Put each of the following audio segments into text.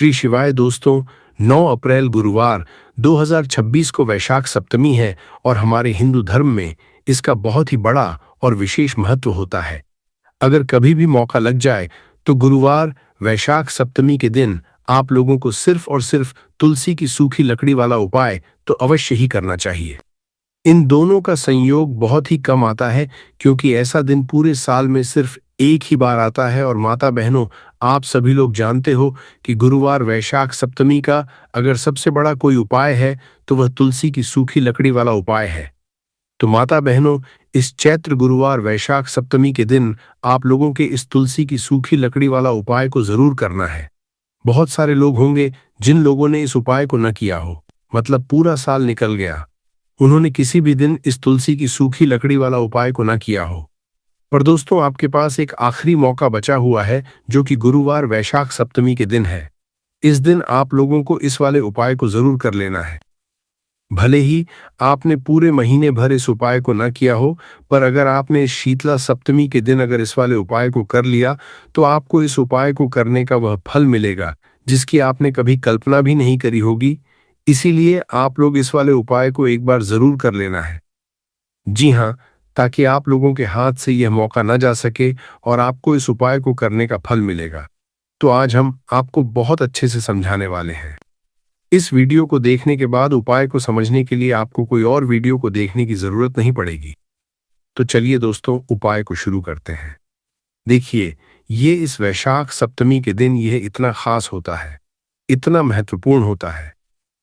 श्री शिवाय दोस्तों। 9 अप्रैल गुरुवार 2026 को वैशाख सप्तमी है और हमारे हिंदू धर्म में इसका बहुत ही बड़ा और विशेष महत्व होता है। अगर कभी भी मौका लग जाए तो गुरुवार वैशाख सप्तमी के दिन आप लोगों को सिर्फ और सिर्फ तुलसी की सूखी लकड़ी वाला उपाय तो अवश्य ही करना चाहिए। इन दोनों का संयोग बहुत ही कम आता है क्योंकि ऐसा दिन पूरे साल में सिर्फ एक ही बार आता है। और माता बहनों, आप सभी लोग जानते हो कि गुरुवार वैशाख सप्तमी का अगर सबसे बड़ा कोई उपाय है तो वह तुलसी की सूखी लकड़ी वाला उपाय है। तो माता बहनों, इस चैत्र गुरुवार वैशाख सप्तमी के दिन आप लोगों के इस तुलसी की सूखी लकड़ी वाला उपाय को जरूर करना है। बहुत सारे लोग होंगे जिन लोगों ने इस उपाय को न किया हो, मतलब पूरा साल निकल गया, उन्होंने किसी भी दिन इस तुलसी की सूखी लकड़ी वाला उपाय को न किया हो। पर दोस्तों, आपके पास एक आखिरी मौका बचा हुआ है जो कि गुरुवार वैशाख सप्तमी के दिन है। इस दिन आप लोगों को इस वाले उपाय को जरूर कर लेना है। भले ही आपने पूरे महीने भर इस उपाय को न किया हो, पर अगर आपने इस शीतला सप्तमी के दिन अगर इस वाले उपाय को कर लिया तो आपको इस उपाय को करने का वह फल मिलेगा जिसकी आपने कभी कल्पना भी नहीं करी होगी। इसीलिए आप लोग इस वाले उपाय को एक बार जरूर कर लेना है। जी हाँ, ताकि आप लोगों के हाथ से यह मौका न जा सके और आपको इस उपाय को करने का फल मिलेगा। तो आज हम आपको बहुत अच्छे से समझाने वाले हैं। इस वीडियो को देखने के बाद उपाय को समझने के लिए आपको कोई और वीडियो को देखने की जरूरत नहीं पड़ेगी। तो चलिए दोस्तों, उपाय को शुरू करते हैं। देखिए, ये इस वैशाख सप्तमी के दिन यह इतना खास होता है, इतना महत्वपूर्ण होता है।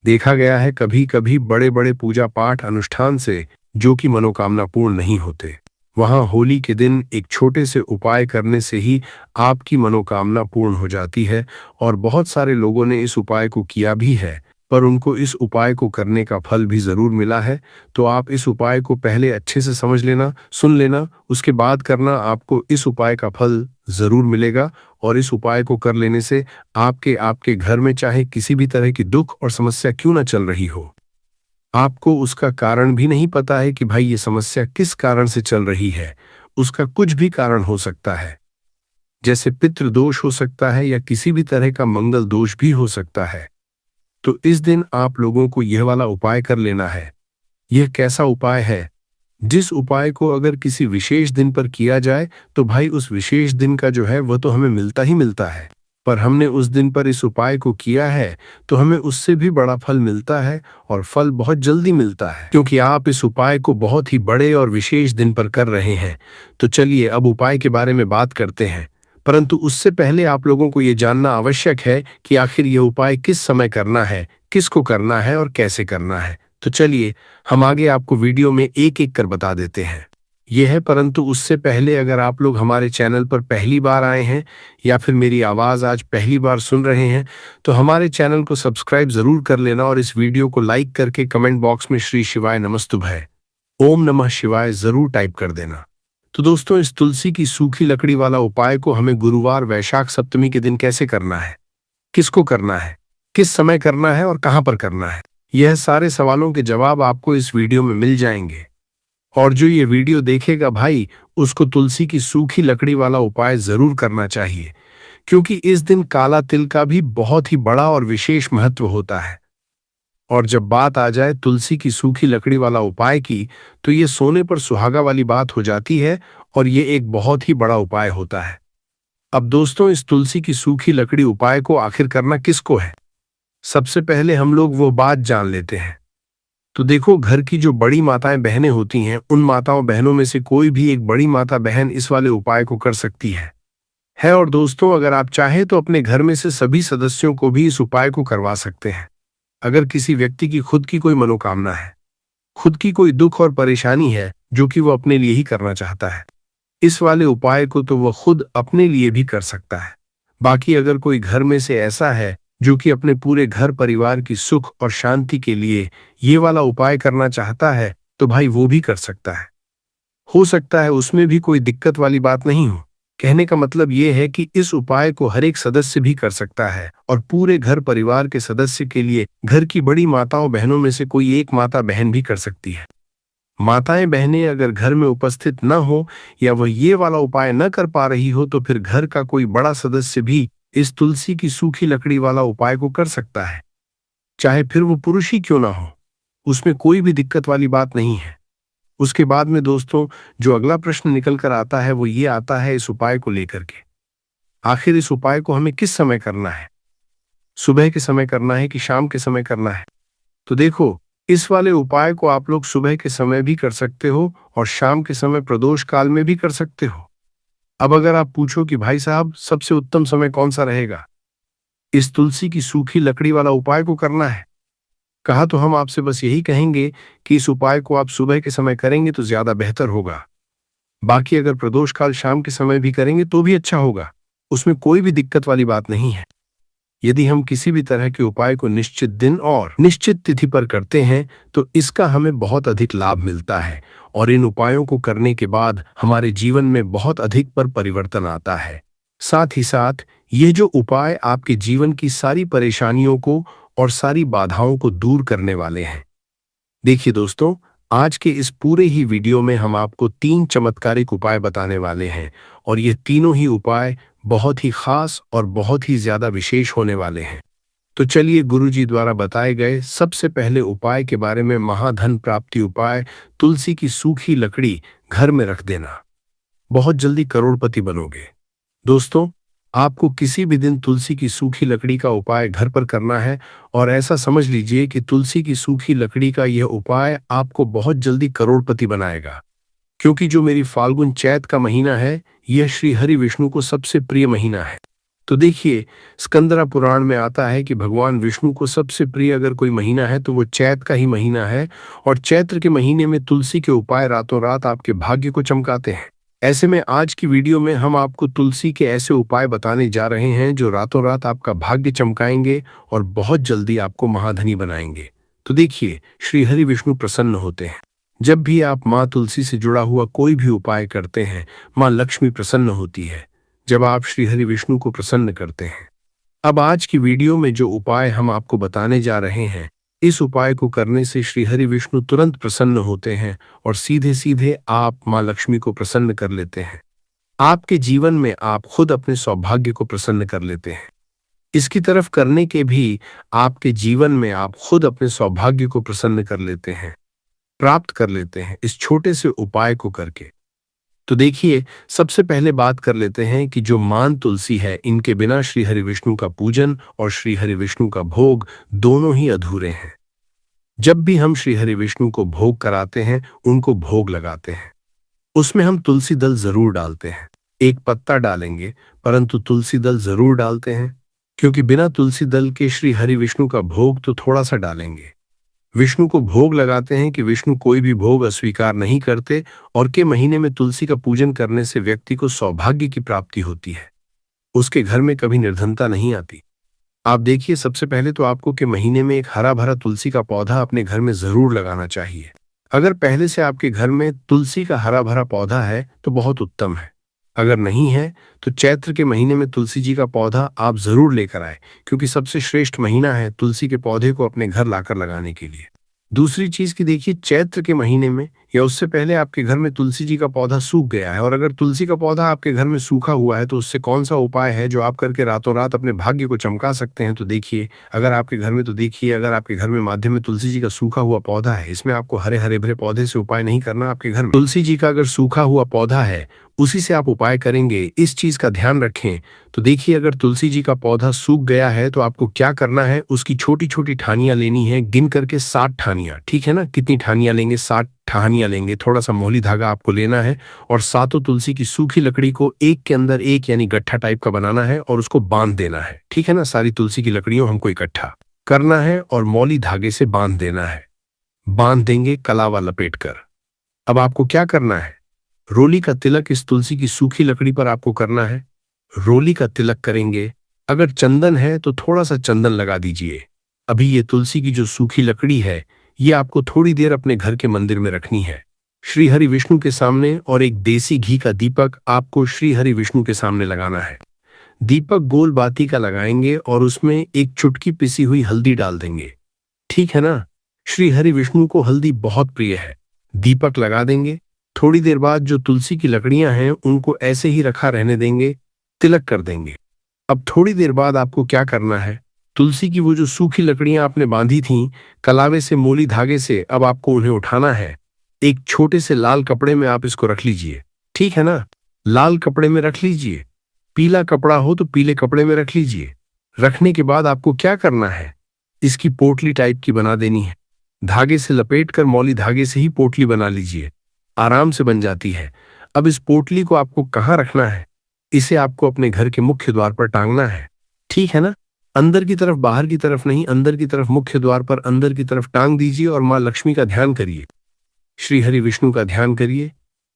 देखा गया है कभी कभी बड़े बड़े पूजा पाठ अनुष्ठान से जो कि मनोकामना पूर्ण नहीं होते, वहां होली के दिन एक छोटे से उपाय करने से ही आपकी मनोकामना पूर्ण हो जाती है। और बहुत सारे लोगों ने इस उपाय को किया भी है, पर उनको इस उपाय को करने का फल भी जरूर मिला है। तो आप इस उपाय को पहले अच्छे से समझ लेना, सुन लेना, उसके बाद करना। आपको इस उपाय का फल जरूर मिलेगा और इस उपाय को कर लेने से आपके घर में चाहे किसी भी तरह की दुख और समस्या क्यों ना चल रही हो, आपको उसका कारण भी नहीं पता है कि भाई ये समस्या किस कारण से चल रही है, उसका कुछ भी कारण हो सकता है, जैसे पितृ दोष हो सकता है या किसी भी तरह का मंगल दोष भी हो सकता है। तो इस दिन आप लोगों को यह वाला उपाय कर लेना है। यह कैसा उपाय है? जिस उपाय को अगर किसी विशेष दिन पर किया जाए तो भाई उस विशेष दिन का जो है वह तो हमें मिलता ही मिलता है, पर हमने उस दिन पर इस उपाय को किया है तो हमें उससे भी बड़ा फल मिलता है और फल बहुत जल्दी मिलता है क्योंकि आप इस उपाय को बहुत ही बड़े और विशेष दिन पर कर रहे हैं। तो चलिए अब उपाय के बारे में बात करते हैं, परंतु उससे पहले आप लोगों को ये जानना आवश्यक है कि आखिर यह उपाय किस समय करना है, किसको करना है और कैसे करना है। तो चलिए हम आगे आपको वीडियो में एक एक कर बता देते हैं। यह है, परंतु उससे पहले अगर आप लोग हमारे चैनल पर पहली बार आए हैं या फिर मेरी आवाज़ आज पहली बार सुन रहे हैं तो हमारे चैनल को सब्सक्राइब जरूर कर लेना और इस वीडियो को लाइक करके कमेंट बॉक्स में श्री शिवाय नमस्तुभ्य ओम नमः शिवाय जरूर टाइप कर देना। तो दोस्तों, इस तुलसी की सूखी लकड़ी वाला उपाय को हमें गुरुवार वैशाख सप्तमी के दिन कैसे करना है, किसको करना है, किस समय करना है और कहाँ पर करना है, यह सारे सवालों के जवाब आपको इस वीडियो में मिल जाएंगे। और जो ये वीडियो देखेगा भाई, उसको तुलसी की सूखी लकड़ी वाला उपाय जरूर करना चाहिए क्योंकि इस दिन काला तिल का भी बहुत ही बड़ा और विशेष महत्व होता है। और जब बात आ जाए तुलसी की सूखी लकड़ी वाला उपाय की तो ये सोने पर सुहागा वाली बात हो जाती है और ये एक बहुत ही बड़ा उपाय होता है। अब दोस्तों, इस तुलसी की सूखी लकड़ी उपाय को आखिर करना किसको है, सबसे पहले हम लोग वो बात जान लेते हैं। तो देखो, घर की जो बड़ी माताएं बहनें होती हैं, उन माताओं बहनों में से कोई भी एक बड़ी माता बहन इस वाले उपाय को कर सकती है। और दोस्तों, अगर आप चाहें तो अपने घर में से सभी सदस्यों को भी इस उपाय को करवा सकते हैं। अगर किसी व्यक्ति की खुद की कोई मनोकामना है, खुद की कोई दुख और परेशानी है जो कि वो अपने लिए ही करना चाहता है, इस वाले उपाय को तो वह खुद अपने लिए भी कर सकता है। बाकी अगर कोई घर में से ऐसा है जो कि अपने पूरे घर परिवार की सुख और शांति के लिए ये वाला उपाय करना चाहता है तो भाई वो भी कर सकता है। हो सकता है उसमें भी कोई दिक्कत वाली बात नहीं हो। कहने का मतलब ये है कि इस उपाय को हर एक सदस्य भी कर सकता है और पूरे घर परिवार के सदस्य के लिए घर की बड़ी माताओं बहनों में से कोई एक माता बहन भी कर सकती है। माताएं बहनें अगर घर में उपस्थित न हो या वह ये वाला उपाय न कर पा रही हो तो फिर घर का कोई बड़ा सदस्य भी इस तुलसी की सूखी लकड़ी वाला उपाय को कर सकता है, चाहे फिर वो पुरुष ही क्यों ना हो। उसमें कोई भी दिक्कत वाली बात नहीं है। उसके बाद में दोस्तों, जो अगला प्रश्न निकल कर आता है वो ये आता है इस उपाय को लेकर के, आखिर इस उपाय को हमें किस समय करना है? सुबह के समय करना है कि शाम के समय करना है? तो देखो, इस वाले उपाय को आप लोग सुबह के समय भी कर सकते हो और शाम के समय प्रदोष काल में भी कर सकते हो। अब अगर आप पूछो कि भाई साहब सबसे उत्तम समय कौन सा रहेगा इस तुलसी की सूखी लकड़ी वाला उपाय को करना है, कहा तो हम आपसे बस यही कहेंगे कि इस उपाय को आप सुबह के समय करेंगे तो ज्यादा बेहतर होगा। बाकी अगर प्रदोष काल शाम के समय भी करेंगे तो भी अच्छा होगा, उसमें कोई भी दिक्कत वाली बात नहीं है। यदि हम किसी भी तरह के उपाय को निश्चित दिन और निश्चित तिथि पर करते हैं तो इसका हमें बहुत अधिक लाभ मिलता है और इन उपायों को करने के बाद हमारे जीवन में बहुत अधिक परिवर्तन आता है। साथ ही साथ ये जो उपाय आपके जीवन की सारी परेशानियों को और सारी बाधाओं को दूर करने वाले हैं। देखिए दोस्तों, आज के इस पूरे ही वीडियो में हम आपको 3 चमत्कारिक उपाय बताने वाले हैं और ये तीनों ही उपाय बहुत ही खास और बहुत ही ज्यादा विशेष होने वाले हैं। तो चलिए गुरुजी द्वारा बताए गए सबसे पहले उपाय के बारे में, महाधन प्राप्ति उपाय, तुलसी की सूखी लकड़ी घर में रख देना, बहुत जल्दी करोड़पति बनोगे। दोस्तों, आपको किसी भी दिन तुलसी की सूखी लकड़ी का उपाय घर पर करना है और ऐसा समझ लीजिए कि तुलसी की सूखी लकड़ी का यह उपाय आपको बहुत जल्दी करोड़पति बनाएगा। क्योंकि जो मेरी फाल्गुन चैत का महीना है, यह श्री हरि विष्णु को सबसे प्रिय महीना है। तो देखिए, स्कंदरा पुराण में आता है कि भगवान विष्णु को सबसे प्रिय अगर कोई महीना है तो वो चैत का ही महीना है और चैत्र के महीने में तुलसी के उपाय रातों रात आपके भाग्य को चमकाते हैं। ऐसे में आज की वीडियो में हम आपको तुलसी के ऐसे उपाय बताने जा रहे हैं जो रातों रात आपका भाग्य चमकाएंगे और बहुत जल्दी आपको महाधनी बनाएंगे। तो देखिए, श्री हरि विष्णु प्रसन्न होते हैं। जब भी आप माँ तुलसी से जुड़ा हुआ कोई भी उपाय करते हैं, माँ लक्ष्मी प्रसन्न होती है जब आप श्री हरि विष्णु को प्रसन्न करते हैं। अब आज की वीडियो में जो उपाय हम आपको बताने जा रहे हैं, इस उपाय को करने से श्री हरि विष्णु तुरंत प्रसन्न होते हैं और सीधे सीधे आप माँ लक्ष्मी को प्रसन्न कर लेते हैं। आपके जीवन में आप खुद अपने सौभाग्य को प्रसन्न कर लेते हैं। इसकी तरफ करने के भी आपके जीवन में आप खुद अपने सौभाग्य को प्रसन्न कर लेते हैं, प्राप्त कर लेते हैं इस छोटे से उपाय को करके। तो देखिए, सबसे पहले बात कर लेते हैं कि जो मान तुलसी है, इनके बिना श्री हरि विष्णु का पूजन और श्री हरि विष्णु का भोग दोनों ही अधूरे हैं। जब भी हम श्री हरि विष्णु को भोग कराते हैं, उनको भोग लगाते हैं, उसमें हम तुलसी दल जरूर डालते हैं। एक पत्ता डालेंगे परंतु तुलसी दल जरूर डालते हैं, क्योंकि बिना तुलसी दल के श्री हरि विष्णु का भोग तो थोड़ा सा डालेंगे। विष्णु को भोग लगाते हैं कि विष्णु कोई भी भोग अस्वीकार नहीं करते और के महीने में तुलसी का पूजन करने से व्यक्ति को सौभाग्य की प्राप्ति होती है, उसके घर में कभी निर्धनता नहीं आती। आप देखिए, सबसे पहले तो आपको के महीने में एक हरा भरा तुलसी का पौधा अपने घर में जरूर लगाना चाहिए। अगर पहले से आपके घर में तुलसी का हरा भरा पौधा है तो बहुत उत्तम है, अगर नहीं है तो चैत्र के महीने में तुलसी जी का पौधा आप जरूर लेकर आए, क्योंकि सबसे श्रेष्ठ महीना है तुलसी के पौधे को अपने घर लाकर लगाने के लिए। दूसरी चीज की देखिए, चैत्र के महीने में या उससे पहले आपके घर में तुलसी जी का पौधा सूख गया है और अगर तुलसी का पौधा आपके घर में सूखा हुआ है तो उससे कौन सा उपाय है जो आप करके रातों रात अपने भाग्य को चमका सकते हैं। तो देखिए, अगर आपके घर में माध्यम में तुलसी जी का सूखा हुआ पौधा है, इसमें आपको हरे हरे भरे पौधे से उपाय नहीं करना। आपके घर में तुलसी जी का अगर सूखा हुआ पौधा है, उसी से आप उपाय करेंगे। इस चीज का ध्यान रखें। तो देखिए, अगर तुलसी जी का पौधा सूख गया है तो आपको क्या करना है, उसकी छोटी छोटी ठानियां लेनी है, गिन करके 60 ठानियां। ठीक है ना, कितनी ठानियां लेंगे? 60 ठानियां लेंगे। थोड़ा सा मोली धागा आपको लेना है और सातों तुलसी की सूखी लकड़ी को एक के अंदर एक यानी गट्ठा टाइप का बनाना है और उसको बांध देना है। ठीक है ना, सारी तुलसी की लकड़ियों हमको इकट्ठा करना है और मौली धागे से बांध देना है। बांध देंगे कलावा लपेट कर। अब आपको क्या करना है, रोली का तिलक इस तुलसी की सूखी लकड़ी पर आपको करना है। रोली का तिलक करेंगे। अगर चंदन है तो थोड़ा सा चंदन लगा दीजिए। अभी ये तुलसी की जो सूखी लकड़ी है, ये आपको थोड़ी देर अपने घर के मंदिर में रखनी है, श्री हरि विष्णु के सामने। और एक देसी घी का दीपक आपको श्री हरि विष्णु के सामने लगाना है। दीपक गोल बाती का लगाएंगे और उसमें एक चुटकी पिसी हुई हल्दी डाल देंगे। ठीक है ना, श्री हरि विष्णु को हल्दी बहुत प्रिय है। दीपक लगा देंगे। थोड़ी देर बाद जो तुलसी की लकड़ियां हैं उनको ऐसे ही रखा रहने देंगे, तिलक कर देंगे। अब थोड़ी देर बाद आपको क्या करना है, तुलसी की वो जो सूखी लकड़ियां आपने बांधी थीं कलावे से मोली धागे से, अब आपको उन्हें उठाना है। एक छोटे से लाल कपड़े में आप इसको रख लीजिए, ठीक है ना? लाल कपड़े में रख लीजिए, पीला कपड़ा हो तो पीले कपड़े में रख लीजिए। रखने के बाद आपको क्या करना है, इसकी पोटली टाइप की बना देनी है। धागे से लपेट कर मौली धागे से ही पोटली बना लीजिए, आराम से बन जाती है। अब इस पोटली को आपको कहाँ रखना है, इसे आपको अपने घर के मुख्य द्वार पर टांगना है, ठीक है ना? अंदर की तरफ, बाहर की तरफ नहीं, अंदर की तरफ मुख्य द्वार पर अंदर की तरफ टांग दीजिए और माँ लक्ष्मी का ध्यान करिए, श्री हरि विष्णु का ध्यान करिए।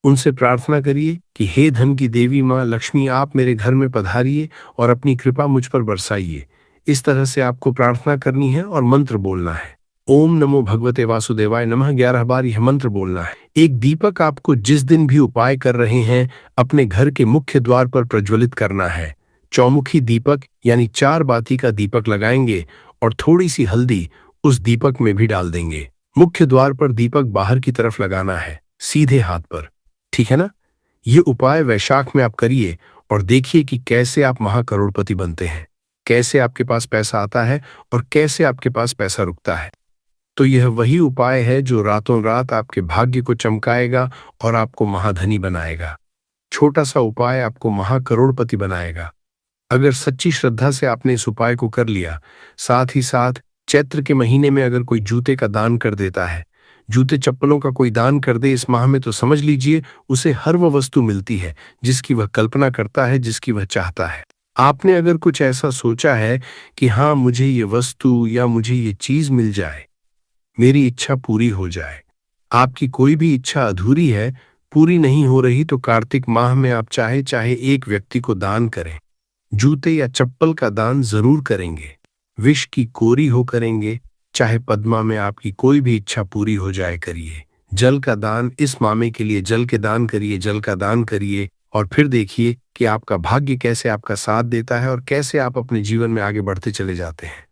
उनसे प्रार्थना करिए कि हे धन की देवी माँ लक्ष्मी, आप मेरे घर में पधारिए और अपनी कृपा मुझ पर बरसाइए। इस तरह से आपको प्रार्थना करनी है और मंत्र बोलना है। ओम नमो भगवते वासुदेवाय नमः 11 बार यह मंत्र बोलना है। एक दीपक आपको जिस दिन भी उपाय कर रहे हैं अपने घर के मुख्य द्वार पर प्रज्वलित करना है। चौमुखी दीपक यानी 4 बाती का दीपक लगाएंगे और थोड़ी सी हल्दी उस दीपक में भी डाल देंगे। मुख्य द्वार पर दीपक बाहर की तरफ लगाना है, सीधे हाथ पर, ठीक है ना? ये उपाय वैशाख में आप करिए और देखिए कि कैसे आप महाकरोड़पति बनते हैं, कैसे आपके पास पैसा आता है और कैसे आपके पास पैसा रुकता है। तो यह वही उपाय है जो रातों रात आपके भाग्य को चमकाएगा और आपको महाधनी बनाएगा। छोटा सा उपाय आपको महाकरोड़पति बनाएगा। अगर सच्ची श्रद्धा से आपने इस उपाय को कर लिया, साथ ही साथ चैत्र के महीने में अगर कोई जूते का दान कर देता है, जूते चप्पलों का कोई दान कर दे इस माह में, तो समझ लीजिए उसे हर वह वस्तु मिलती है जिसकी वह कल्पना करता है, जिसकी वह चाहता है। आपने अगर कुछ ऐसा सोचा है कि हाँ मुझे ये वस्तु या मुझे ये चीज मिल जाए, मेरी इच्छा पूरी हो जाए, आपकी कोई भी इच्छा अधूरी है, पूरी नहीं हो रही, तो कार्तिक माह में आप चाहे एक व्यक्ति को दान करें। जूते या चप्पल का दान जरूर करेंगे, विष की कोरी हो करेंगे, चाहे पद्मा में आपकी कोई भी इच्छा पूरी हो जाए करिए। जल का दान इस मामे के लिए जल के दान करिए, जल का दान करिए और फिर देखिए कि आपका भाग्य कैसे आपका साथ देता है और कैसे आप अपने जीवन में आगे बढ़ते चले जाते हैं।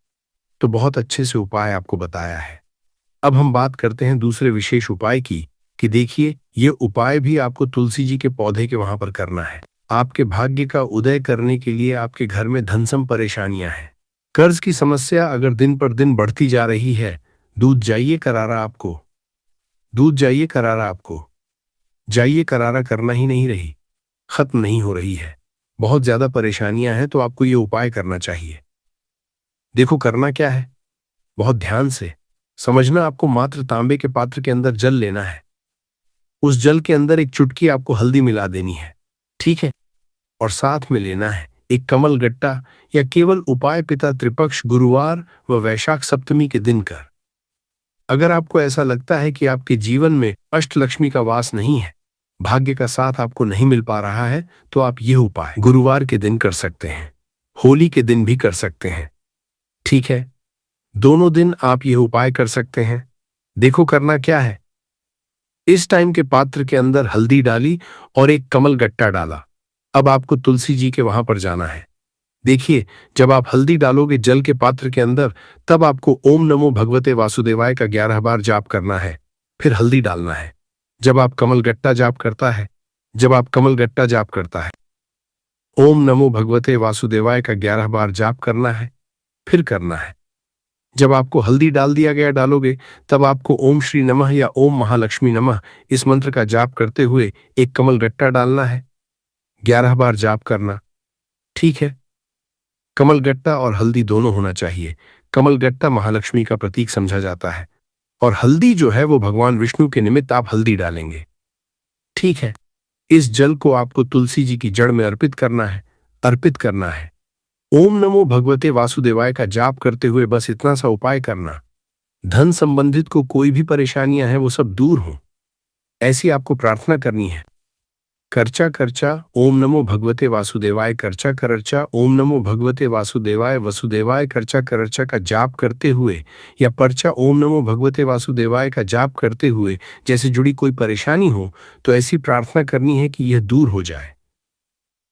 तो बहुत अच्छे से उपाय आपको बताया है। अब हम बात करते हैं दूसरे विशेष उपाय की, कि देखिए ये उपाय भी आपको तुलसी जी के पौधे के वहां पर करना है। आपके भाग्य का उदय करने के लिए आपके घर में धनसम परेशानियां हैं, कर्ज की समस्या अगर दिन पर दिन बढ़ती जा रही है, दूध जाइए करारा आपको, दूध जाइए करारा आपको, जाइए करारा करना ही नहीं रही, खत्म नहीं हो रही है, बहुत ज्यादा परेशानियां हैं, तो आपको ये उपाय करना चाहिए। देखो करना क्या है, बहुत ध्यान से समझना। आपको मात्र तांबे के पात्र के अंदर जल लेना है, उस जल के अंदर एक चुटकी आपको हल्दी मिला देनी है, ठीक है? और साथ में लेना है एक कमल गट्टा, या केवल उपाय पिता त्रिपक्ष गुरुवार व वैशाख सप्तमी के दिन कर। अगर आपको ऐसा लगता है कि आपके जीवन में अष्टलक्ष्मी का वास नहीं है, भाग्य का साथ आपको नहीं मिल पा रहा है, तो आप यह उपाय गुरुवार के दिन कर सकते हैं, होली के दिन भी कर सकते हैं, ठीक है? दोनों दिन आप यह उपाय कर सकते हैं। देखो करना क्या है, इस टाइम के पात्र के अंदर हल्दी डाली और एक कमल गट्टा डाला। अब आपको तुलसी जी के वहां पर जाना है। देखिए जब आप हल्दी डालोगे जल के पात्र के अंदर, तब आपको ओम नमो भगवते वासुदेवाय का 11 बार जाप करना है, फिर हल्दी डालना है। जब आप कमल गट्टा जाप करता है, जब आप कमल गट्टा जाप करता है, ओम नमो भगवते वासुदेवाय का 11 बार जाप करना है, फिर करना है। जब आपको हल्दी डाल दिया गया डालोगे, तब आपको ओम श्री नमः या ओम महालक्ष्मी नमः इस मंत्र का जाप करते हुए एक कमल गट्टा डालना है, 11 बार जाप करना, ठीक है? कमलगट्टा और हल्दी दोनों होना चाहिए। कमलगट्टा महालक्ष्मी का प्रतीक समझा जाता है और हल्दी जो है वो भगवान विष्णु के निमित्त आप हल्दी डालेंगे, ठीक है? इस जल को आपको तुलसी जी की जड़ में अर्पित करना है, अर्पित करना है। ओम नमो भगवते वासुदेवाय का जाप करते हुए बस इतना सा उपाय करना, धन संबंधित को कोई भी परेशानियां हैं वो सब दूर हों, ऐसी आपको प्रार्थना करनी है। करचा करचा ओम नमो भगवते वासुदेवाय करचा करचा ओम नमो भगवते वासुदेवाय वसुदेवाय करचा करचा का जाप करते हुए, या परचा ओम नमो भगवते वासुदेवाय का जाप करते हुए जैसे जुड़ी कोई परेशानी हो, तो ऐसी प्रार्थना करनी है कि यह दूर हो जाए।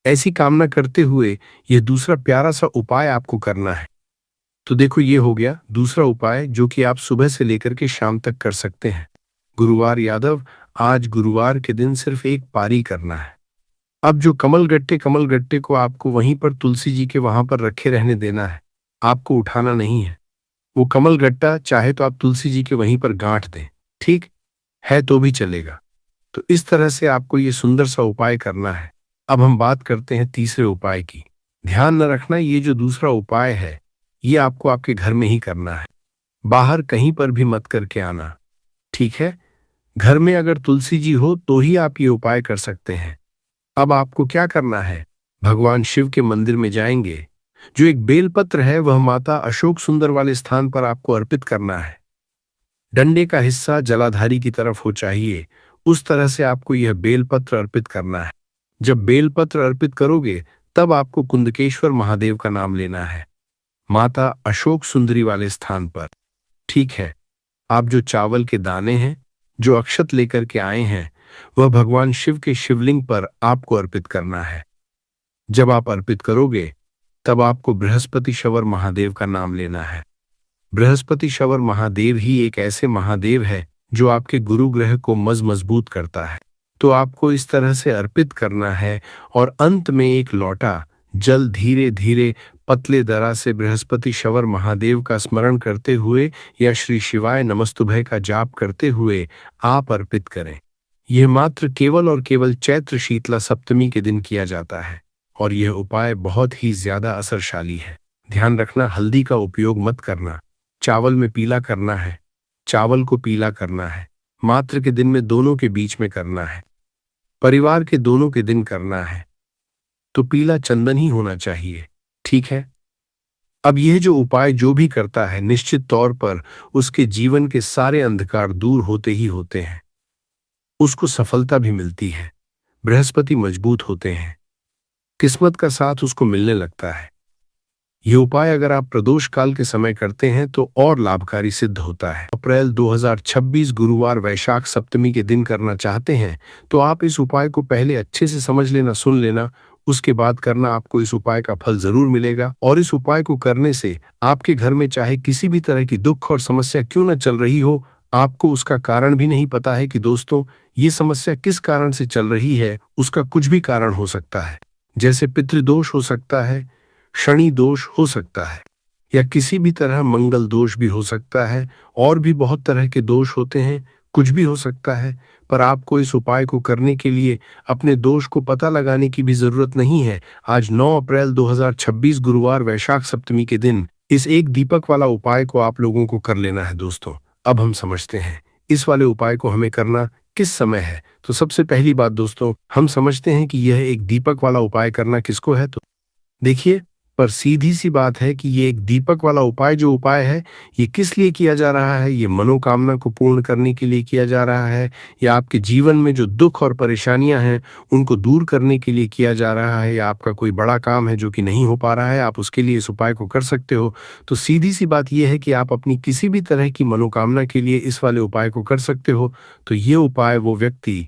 ऐसी कामना करते हुए यह दूसरा प्यारा सा उपाय आपको करना है। तो देखो ये हो गया दूसरा उपाय जो कि आप सुबह से लेकर के शाम तक कर सकते हैं। गुरुवार यादव, आज गुरुवार के दिन सिर्फ एक पारी करना है, अब जो कमल गट्टे को आपको वहीं पर तुलसी जी के वहां पर रखे रहने देना है, आपको उठाना नहीं है। वो कमल गट्टा चाहे तो आप तुलसी जी के वहीं पर गांठ दें, ठीक है तो भी चलेगा। तो इस तरह से आपको ये सुंदर सा उपाय करना है। अब हम बात करते हैं तीसरे उपाय की। ध्यान न रखना, ये जो दूसरा उपाय है ये आपको आपके घर में ही करना है, बाहर कहीं पर भी मत करके आना, ठीक है। घर में अगर तुलसी जी हो तो ही आप ये उपाय कर सकते हैं। अब आपको क्या करना है, भगवान शिव के मंदिर में जाएंगे, जो एक बेलपत्र है वह माता अशोक सुंदर वाले स्थान पर आपको अर्पित करना है। डंडे का हिस्सा जलाधारी की तरफ हो चाहिए, उस तरह से आपको यह बेलपत्र अर्पित करना है। जब बेलपत्र अर्पित करोगे तब आपको कुंदकेश्वर महादेव का नाम लेना है, माता अशोक सुंदरी वाले स्थान पर, ठीक है। आप जो चावल के दाने हैं, जो अक्षत लेकर के आए हैं, वह भगवान शिव के शिवलिंग पर आपको अर्पित करना है। जब आप अर्पित करोगे तब आपको बृहस्पति शवर महादेव का नाम लेना है। बृहस्पति शवर महादेव ही एक ऐसे महादेव है जो आपके गुरु ग्रह को मजबूत करता है। तो आपको इस तरह से अर्पित करना है और अंत में एक लोटा जल धीरे धीरे पतले दरा से बृहस्पति शवर महादेव का स्मरण करते हुए या श्री शिवाय नमस्तुभय का जाप करते हुए आप अर्पित करें। यह मात्र केवल और केवल चैत्र शीतला सप्तमी के दिन किया जाता है और यह उपाय बहुत ही ज्यादा असरशाली है। ध्यान रखना, हल्दी का उपयोग मत करना। चावल में पीला करना है, चावल को पीला करना है, मात्र के दिन में दोनों के बीच में करना है, परिवार के दोनों के दिन करना है, तो पीला चंदन ही होना चाहिए, ठीक है। अब यह जो उपाय जो भी करता है निश्चित तौर पर उसके जीवन के सारे अंधकार दूर होते ही होते हैं, उसको सफलता भी मिलती है, बृहस्पति मजबूत होते हैं, किस्मत का साथ उसको मिलने लगता है। ये उपाय अगर आप प्रदोष काल के समय करते हैं तो और लाभकारी सिद्ध होता है। अप्रैल 2026 गुरुवार वैशाख सप्तमी के दिन करना चाहते हैं तो आप इस उपाय को पहले अच्छे से समझ लेना, सुन लेना, उसके बाद करना। आपको इस उपाय का फल जरूर मिलेगा और इस उपाय को करने से आपके घर में चाहे किसी भी तरह की दुख और समस्या क्यों न चल रही हो, आपको उसका कारण भी नहीं पता है कि दोस्तों ये समस्या किस कारण से चल रही है, उसका कुछ भी कारण हो सकता है। जैसे पितृदोष हो सकता है, शनि दोष हो सकता है, या किसी भी तरह मंगल दोष भी हो सकता है, और भी बहुत तरह के दोष होते हैं, कुछ भी हो सकता है। पर आपको इस उपाय को करने के लिए अपने दोष को पता लगाने की भी जरूरत नहीं है। आज 9 अप्रैल 2026 गुरुवार वैशाख सप्तमी के दिन इस एक दीपक वाला उपाय को आप लोगों को कर लेना है। दोस्तों अब हम समझते हैं इस वाले उपाय को हमें करना किस समय है। तो सबसे पहली बात दोस्तों, हम समझते हैं कि यह एक दीपक वाला उपाय करना किसको है। तो देखिए, पर सीधी सी बात है कि ये एक दीपक वाला उपाय जो उपाय है ये किस लिए किया जा रहा है। ये मनोकामना को पूर्ण करने के लिए किया जा रहा है, या आपके जीवन में जो दुख और परेशानियां हैं उनको दूर करने के लिए किया जा रहा है, या आपका कोई बड़ा काम है जो कि नहीं हो पा रहा है, आप उसके लिए इस उपाय को कर सकते हो। तो सीधी सी बात यह है कि आप अपनी किसी भी तरह की मनोकामना के लिए इस वाले उपाय को कर सकते हो। तो ये उपाय वो व्यक्ति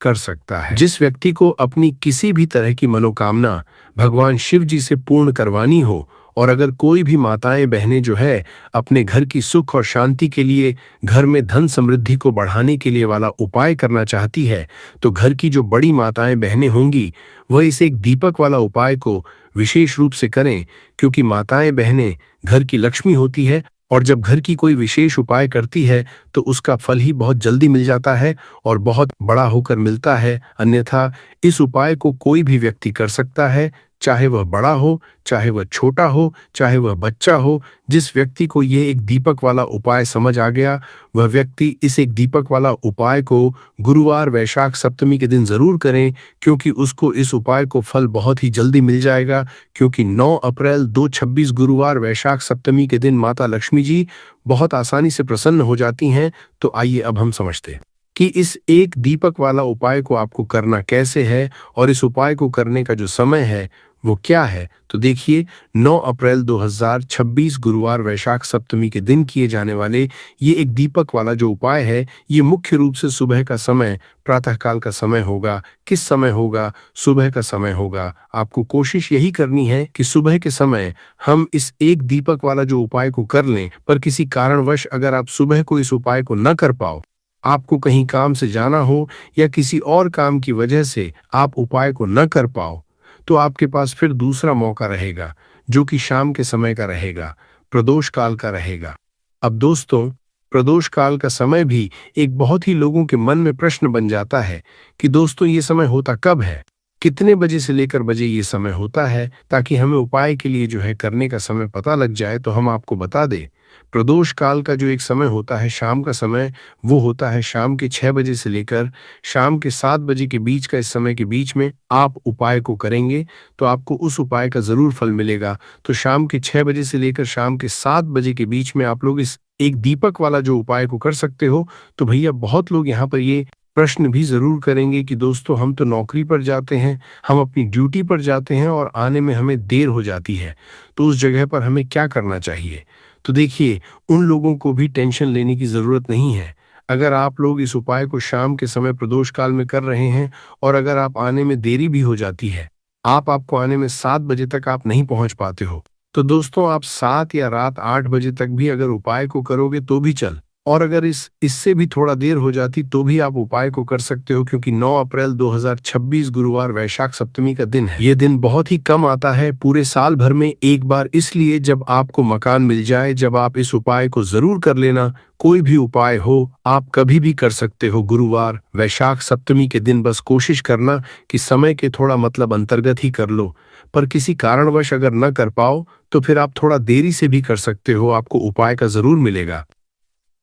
कर सकता है जिस व्यक्ति को अपनी किसी भी तरह की मनोकामना भगवान शिव जी से पूर्ण करवानी हो। और अगर कोई भी माताएं बहनें जो है अपने घर की सुख और शांति के लिए, घर में धन समृद्धि को बढ़ाने के लिए वाला उपाय करना चाहती है, तो घर की जो बड़ी माताएं बहनें होंगी वह इस एक दीपक वाला उपाय को विशेष रूप से करें, क्योंकि माताएं बहनें घर की लक्ष्मी होती है और जब घर की कोई विशेष उपाय करती है तो उसका फल ही बहुत जल्दी मिल जाता है और बहुत बड़ा होकर मिलता है। अन्यथा इस उपाय को कोई भी व्यक्ति कर सकता है, चाहे वह बड़ा हो, चाहे वह छोटा हो, चाहे वह बच्चा हो। जिस व्यक्ति को ये एक दीपक वाला उपाय समझ आ गया वह व्यक्ति इस एक दीपक वाला उपाय को गुरुवार वैशाख सप्तमी के दिन जरूर करें, क्योंकि उसको इस उपाय को फल बहुत ही जल्दी मिल जाएगा। क्योंकि 9 अप्रैल 2026 गुरुवार वैशाख सप्तमी के दिन माता लक्ष्मी जी बहुत आसानी से प्रसन्न हो जाती हैं। तो आइए अब हम समझते हैं कि इस एक दीपक वाला उपाय को आपको करना कैसे है और इस उपाय को करने का जो समय है वो क्या है। तो देखिए, 9 अप्रैल 2026 गुरुवार वैशाख सप्तमी के दिन किए जाने वाले ये एक दीपक वाला जो उपाय है ये मुख्य रूप से सुबह का समय, प्रातःकाल का समय होगा। किस समय होगा? सुबह का समय होगा। आपको कोशिश यही करनी है कि सुबह के समय हम इस एक दीपक वाला जो उपाय को कर लें। पर किसी कारणवश अगर आप सुबह को इस उपाय को न कर पाओ, आपको कहीं काम से जाना हो या किसी और काम की वजह से आप उपाय को न कर पाओ, तो आपके पास फिर दूसरा मौका रहेगा, जो कि शाम के समय का रहेगा, प्रदोष काल का रहेगा। अब दोस्तों, प्रदोष काल का समय भी एक बहुत ही लोगों के मन में प्रश्न बन जाता है कि दोस्तों ये समय होता कब है, कितने बजे से लेकर बजे ये समय होता है, ताकि हमें उपाय के लिए जो है करने का समय पता लग जाए। तो हम आपको बता दें, प्रदोष काल का जो एक समय होता है, शाम का समय, वो होता है शाम के 6 बजे से लेकर शाम के 7 बजे के बीच का। इस समय के बीच में आप उपाय को करेंगे तो आपको उस उपाय का जरूर फल मिलेगा। तो शाम के 6 बजे से लेकर शाम के 7 बजे के बीच में आप लोग इस एक दीपक वाला जो उपाय को कर सकते हो। तो भैया बहुत लोग यहाँ पर ये प्रश्न भी जरूर करेंगे कि दोस्तों हम तो नौकरी पर जाते हैं, हम अपनी ड्यूटी पर जाते हैं और आने में हमें देर हो जाती है, तो उस जगह पर हमें क्या करना चाहिए। तो देखिए, उन लोगों को भी टेंशन लेने की जरूरत नहीं है। अगर आप लोग इस उपाय को शाम के समय प्रदोष काल में कर रहे हैं और अगर आप आने में देरी भी हो जाती है, आपको आने में 7 बजे तक आप नहीं पहुंच पाते हो, तो दोस्तों आप 7 या रात 8 बजे तक भी अगर उपाय को करोगे तो भी चल, और अगर इससे भी थोड़ा देर हो जाती तो भी आप उपाय को कर सकते हो, क्योंकि 9 अप्रैल 2026 गुरुवार वैशाख सप्तमी का दिन है। ये दिन बहुत ही कम आता है पूरे साल भर में एक बार, इसलिए जब आपको मकान मिल जाए, जब आप इस उपाय को जरूर कर लेना। कोई भी उपाय हो आप कभी भी कर सकते हो गुरुवार वैशाख सप्तमी के दिन। बस कोशिश करना कि समय के थोड़ा मतलब अंतर्गत ही कर लो, पर किसी कारणवश अगर न कर पाओ तो फिर आप थोड़ा देरी से भी कर सकते हो, आपको उपाय का जरूर मिलेगा।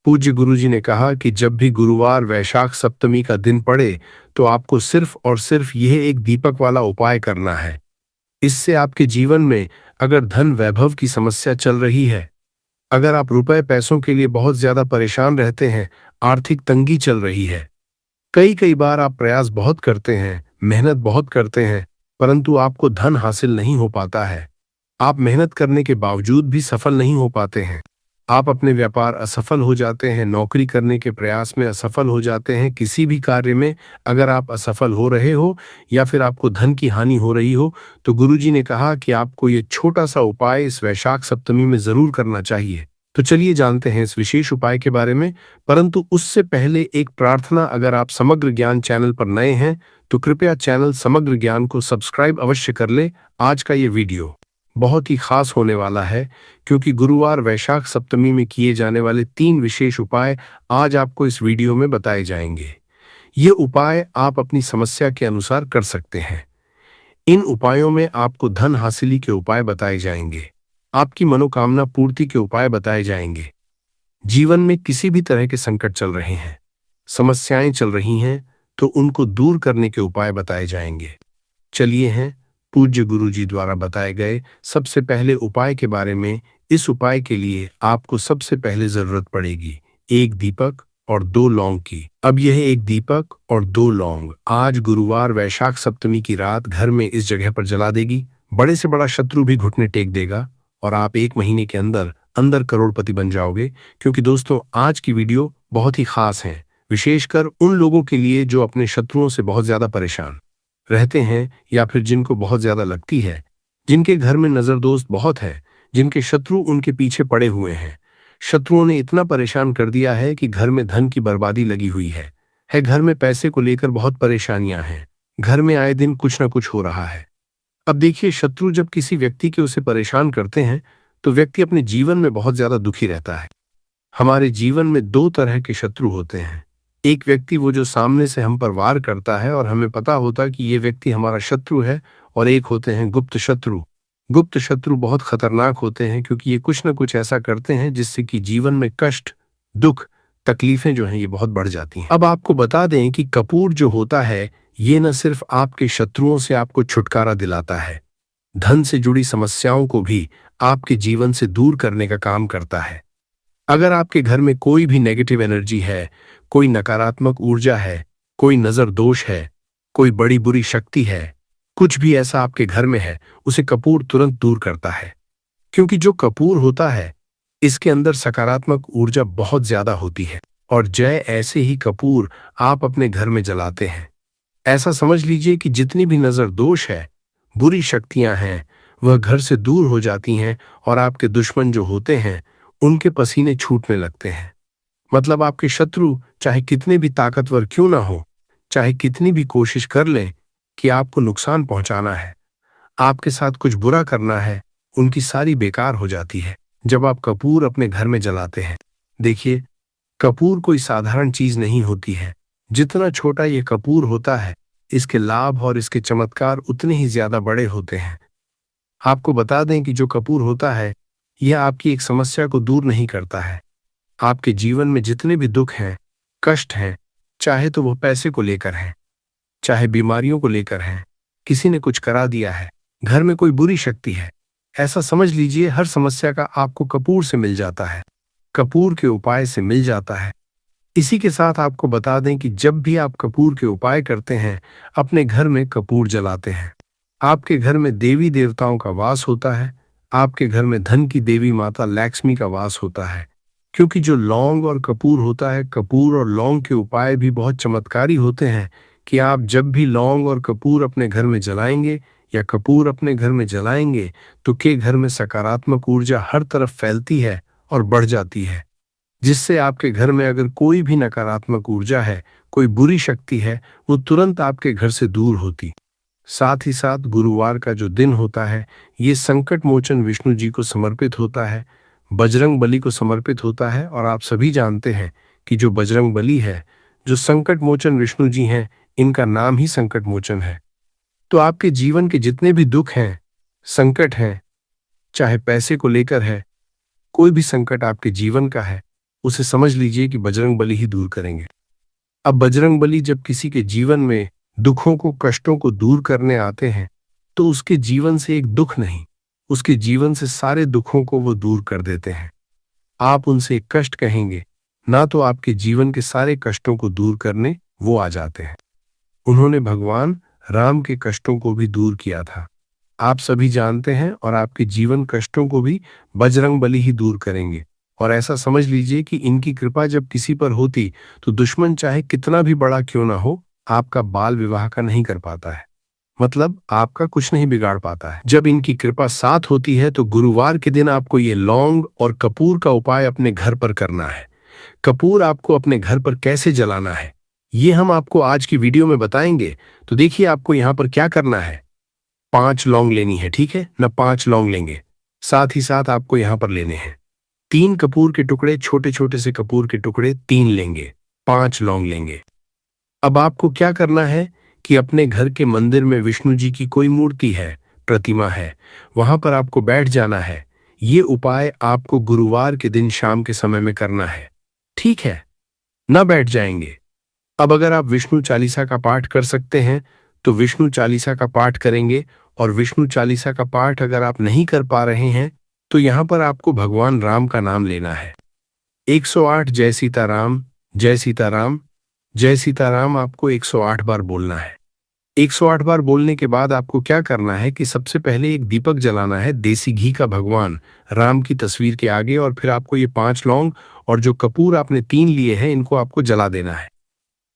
पूज्य गुरुजी ने कहा कि जब भी गुरुवार वैशाख सप्तमी का दिन पड़े तो आपको सिर्फ और सिर्फ यह एक दीपक वाला उपाय करना है। इससे आपके जीवन में अगर धन वैभव की समस्या चल रही है, अगर आप रुपए पैसों के लिए बहुत ज्यादा परेशान रहते हैं, आर्थिक तंगी चल रही है, कई कई बार आप प्रयास बहुत करते हैं, मेहनत बहुत करते हैं, परंतु आपको धन हासिल नहीं हो पाता है, आप मेहनत करने के बावजूद भी सफल नहीं हो पाते हैं, आप अपने व्यापार असफल हो जाते हैं, नौकरी करने के प्रयास में असफल हो जाते हैं, किसी भी कार्य में अगर आप असफल हो रहे हो या फिर आपको धन की हानि हो रही हो, तो गुरुजी ने कहा कि आपको ये छोटा सा उपाय इस वैशाख सप्तमी में जरूर करना चाहिए। तो चलिए जानते हैं इस विशेष उपाय के बारे में, परंतु उससे पहले एक प्रार्थना। अगर आप समग्र ज्ञान चैनल पर नए हैं तो कृपया चैनल समग्र ज्ञान को सब्सक्राइब अवश्य कर ले। आज का ये वीडियो बहुत ही खास होने वाला है, क्योंकि गुरुवार वैशाख सप्तमी में किए जाने वाले 3 विशेष उपाय आज आपको इस वीडियो में बताए जाएंगे। ये उपाय आप अपनी समस्या के अनुसार कर सकते हैं। इन उपायों में आपको धन हासिली के उपाय बताए जाएंगे, आपकी मनोकामना पूर्ति के उपाय बताए जाएंगे। जीवन में किसी भी तरह के संकट चल रहे हैं, समस्याएं चल रही हैं, तो उनको दूर करने के उपाय बताए जाएंगे। चलिए हैं पूज्य गुरुजी द्वारा बताए गए सबसे पहले उपाय के बारे में। इस उपाय के लिए आपको सबसे पहले जरूरत पड़ेगी 1 दीपक और 2 लौंग की। अब यह 1 दीपक और 2 लौंग आज गुरुवार वैशाख सप्तमी की रात घर में इस जगह पर जला देगी। बड़े से बड़ा शत्रु भी घुटने टेक देगा और आप 1 महीने के अंदर अंदर करोड़पति बन जाओगे। क्योंकि दोस्तों आज की वीडियो बहुत ही खास है, विशेषकर उन लोगों के लिए जो अपने शत्रुओं से बहुत ज्यादा परेशान रहते हैं, या फिर जिनको बहुत ज्यादा लगती है, जिनके घर में नजर दोस्त बहुत है, जिनके शत्रु उनके पीछे पड़े हुए हैं। शत्रुओं ने इतना परेशान कर दिया है कि घर में धन की बर्बादी लगी हुई है, घर में पैसे को लेकर बहुत परेशानियां हैं, घर में आए दिन कुछ ना कुछ हो रहा है। अब देखिए, शत्रु जब किसी व्यक्ति के उसे परेशान करते हैं तो व्यक्ति अपने जीवन में बहुत ज्यादा दुखी रहता है। हमारे जीवन में 2 तरह के शत्रु होते हैं। एक व्यक्ति वो जो सामने से हम पर वार करता है और हमें पता होता कि ये व्यक्ति हमारा शत्रु है, और एक होते हैं गुप्त शत्रु। गुप्त शत्रु बहुत खतरनाक होते हैं, क्योंकि ये कुछ ना कुछ ऐसा करते हैं जिससे कि जीवन में कष्ट, दुख, तकलीफें जो हैं ये बहुत बढ़ जाती हैं। अब आपको बता दें कि कपूर जो होता है ये न सिर्फ आपके शत्रुओं से आपको छुटकारा दिलाता है, धन से जुड़ी समस्याओं को भी आपके जीवन से दूर करने का काम करता है। अगर आपके घर में कोई भी नेगेटिव एनर्जी है, कोई नकारात्मक ऊर्जा है, कोई नजर दोष है, कोई बड़ी बुरी शक्ति है, कुछ भी ऐसा आपके घर में है, उसे कपूर तुरंत दूर करता है। क्योंकि जो कपूर होता है इसके अंदर सकारात्मक ऊर्जा बहुत ज्यादा होती है, और जय ऐसे ही कपूर आप अपने घर में जलाते हैं। ऐसा समझ लीजिए कि जितनी भी नजर दोष है, बुरी शक्तियां हैं, वह घर से दूर हो जाती हैं और आपके दुश्मन जो होते हैं उनके पसीने छूटने लगते हैं। मतलब आपके शत्रु चाहे कितने भी ताकतवर क्यों ना हो, चाहे कितनी भी कोशिश कर लें कि आपको नुकसान पहुंचाना है, आपके साथ कुछ बुरा करना है, उनकी सारी बेकार हो जाती है जब आप कपूर अपने घर में जलाते हैं। देखिए, कपूर कोई साधारण चीज नहीं होती है। जितना छोटा ये कपूर होता है, इसके लाभ और इसके चमत्कार उतने ही ज्यादा बड़े होते हैं। आपको बता दें कि जो कपूर होता है, यह आपकी एक समस्या को दूर नहीं करता है। आपके जीवन में जितने भी दुख हैं, कष्ट हैं, चाहे तो वो पैसे को लेकर हैं, चाहे बीमारियों को लेकर हैं, किसी ने कुछ करा दिया है, घर में कोई बुरी शक्ति है, ऐसा समझ लीजिए हर समस्या का आपको कपूर से मिल जाता है, कपूर के उपाय से मिल जाता है। इसी के साथ आपको बता दें कि जब भी आप कपूर के उपाय करते हैं, अपने घर में कपूर जलाते हैं, आपके घर में देवी देवताओं का वास होता है, आपके घर में धन की देवी माता लक्ष्मी का वास होता है। क्योंकि जो लौंग और कपूर होता है, कपूर और लौंग के उपाय भी बहुत चमत्कारी होते हैं कि आप जब भी लौंग और कपूर अपने घर में जलाएंगे या कपूर अपने घर में जलाएंगे, तो के घर में सकारात्मक ऊर्जा हर तरफ फैलती है और बढ़ जाती है, जिससे आपके घर में अगर कोई भी नकारात्मक ऊर्जा है, कोई बुरी शक्ति है, वो तुरंत आपके घर से दूर होती। साथ ही साथ गुरुवार का जो दिन होता है, ये संकट मोचन विष्णु जी को समर्पित होता है, बजरंग बली को समर्पित होता है। और आप सभी जानते हैं कि जो बजरंग बली है, जो संकट मोचन विष्णु जी हैं, इनका नाम ही संकट मोचन है। तो आपके जीवन के जितने भी दुख हैं, संकट हैं, चाहे पैसे को लेकर है, कोई भी संकट आपके जीवन का है, उसे समझ लीजिए कि बजरंग बली ही दूर करेंगे। अब बजरंग बली जब किसी के जीवन में दुखों को, कष्टों को दूर करने आते हैं, तो उसके जीवन से एक दुख नहीं, उसके जीवन से सारे दुखों को वो दूर कर देते हैं। आप उनसे एक कष्ट कहेंगे ना, तो आपके जीवन के सारे कष्टों को दूर करने वो आ जाते हैं। उन्होंने भगवान राम के कष्टों को भी दूर किया था, आप सभी जानते हैं। और आपके जीवन कष्टों को भी बजरंग बली ही दूर करेंगे। और ऐसा समझ लीजिए कि इनकी कृपा जब किसी पर होती, तो दुश्मन चाहे कितना भी बड़ा क्यों ना हो, आपका बाल विवाह का नहीं कर पाता है, मतलब आपका कुछ नहीं बिगाड़ पाता है। जब इनकी कृपा साथ होती है, तो गुरुवार के दिन आपको ये लौंग और कपूर का उपाय अपने घर पर करना है। कपूर आपको अपने घर पर कैसे जलाना है, ये हम आपको आज की वीडियो में बताएंगे। तो देखिए, आपको यहाँ पर क्या करना है। 5 लौंग लेनी है, ठीक है ना, 5 लौंग लेंगे। साथ ही साथ आपको यहाँ पर लेने हैं 3 कपूर के टुकड़े, छोटे छोटे से कपूर के टुकड़े 3 लेंगे, 5 लौंग लेंगे। अब आपको क्या करना है कि अपने घर के मंदिर में विष्णु जी की कोई मूर्ति है, प्रतिमा है, वहां पर आपको बैठ जाना है। ये उपाय आपको गुरुवार के दिन शाम के समय में करना है, ठीक है ना, बैठ जाएंगे। अब अगर आप विष्णु चालीसा का पाठ कर सकते हैं, तो विष्णु चालीसा का पाठ करेंगे। और विष्णु चालीसा का पाठ अगर आप नहीं कर पा रहे हैं, तो यहां पर आपको भगवान राम का नाम लेना है। 108 जय सीताराम, जय सीताराम, जय सीताराम आपको 108 बार बोलना है। 108 बार बोलने के बाद आपको क्या करना है कि सबसे पहले एक दीपक जलाना है देसी घी का, भगवान राम की तस्वीर के आगे। और फिर आपको ये 5 लौंग और जो कपूर आपने 3 लिए हैं, इनको आपको जला देना है।